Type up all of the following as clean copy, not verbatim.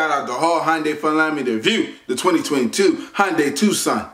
shout out the whole Hyundai for allowing me to review the 2022 Hyundai Tucson.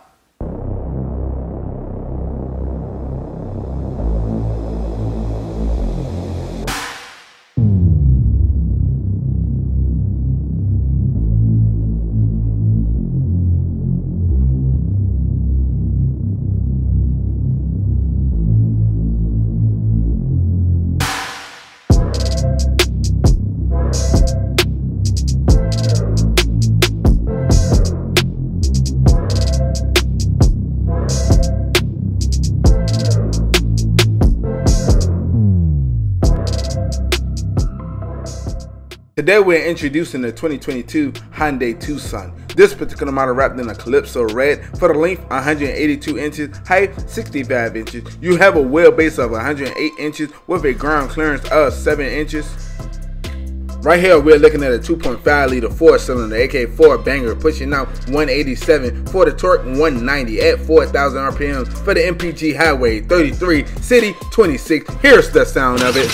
Today we're introducing the 2022 Hyundai Tucson. This particular model wrapped in a Calypso red. For the length, 182 inches, height 65 inches. You have a wheelbase of 108 inches with a ground clearance of 7 inches. Right here we're looking at a 2.5 liter 4-cylinder AK4 banger pushing out 187 for the torque, 190 at 4,000 RPM for the MPG highway, 33, city 26. Here's the sound of it.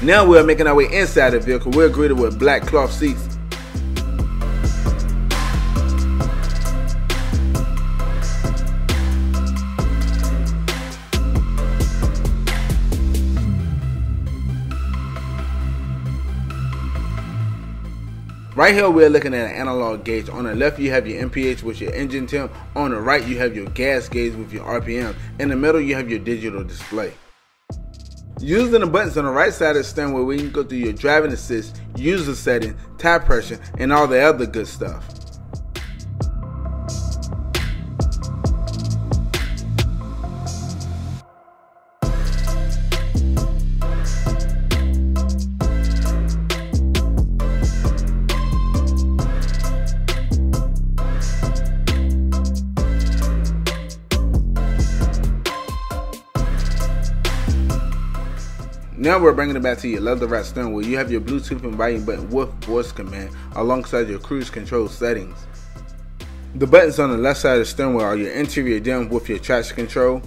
Now we're making our way inside the vehicle. We're greeted with black cloth seats. Right here we're looking at an analog gauge. On the left you have your MPH with your engine temp. On the right you have your gas gauge with your RPM. In the middle you have your digital display. Using the buttons on the right side of the steering wheel, we can go through your driving assist, user setting, tire pressure, and all the other good stuff. Now we're bringing it back to your leather wrapped steering wheel. You have your Bluetooth and volume button with voice command alongside your cruise control settings. The buttons on the left side of the steering wheel are your interior dim with your traction control.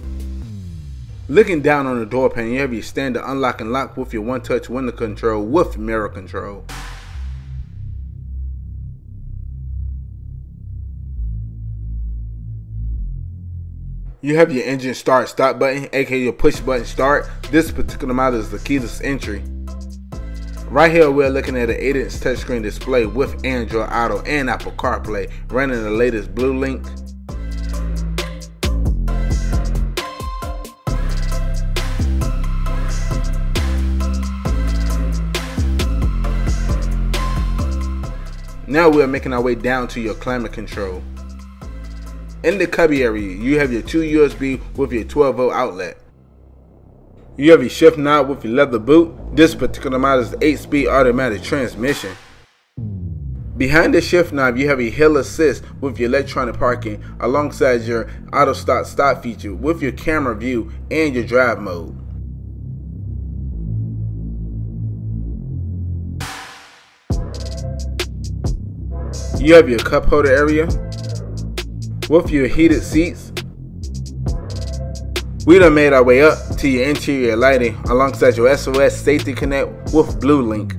Looking down on the door panel, you have your standard unlock and lock with your one-touch window control with mirror control. You have your engine start stop button, aka your push button start. This particular model is the keyless entry. Right here we're looking at an 8-inch touchscreen display with Android Auto and Apple CarPlay, running the latest Blue Link. Now we're making our way down to your climate control. In the cubby area, you have your 2 USB with your 12-volt outlet. You have your shift knob with your leather boot. This particular model is the 8-speed automatic transmission. Behind the shift knob, you have a hill assist with your electronic parking alongside your auto stop feature with your camera view and your drive mode. You have your cup holder area with your heated seats. We done made our way up to your interior lighting alongside your SOS Safety Connect with Blue Link.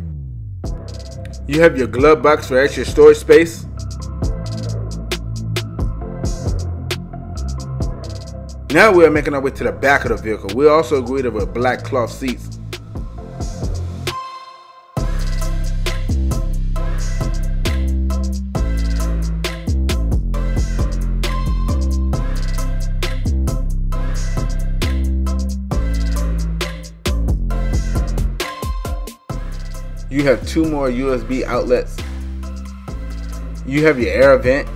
You have your glove box for extra storage space. Now we're making our way to the back of the vehicle. We're also greeted with black cloth seats. You have 2 more USB outlets. You have your air vent.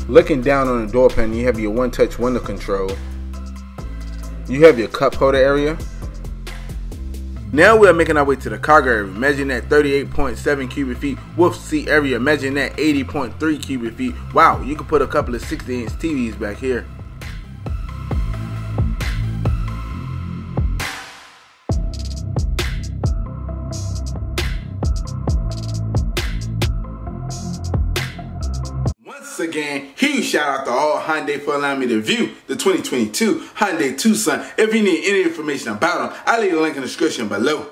Looking down on the door panel, you have your one-touch window control. You have your cup holder area. Now we're making our way to the cargo area, measuring at 38.7 cubic feet with seat area measuring at 80.3 cubic feet. Wow, you can put a couple of 60-inch TVs back here. again, huge shout out to all Hyundai for allowing me to review the 2022 Hyundai Tucson. If you need any information about them, I'll leave a link in the description below.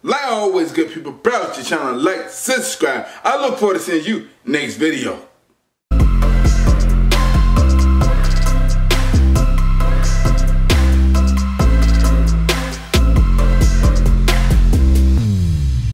Like always, good people, browse your channel, like, subscribe. I look forward to seeing you next video.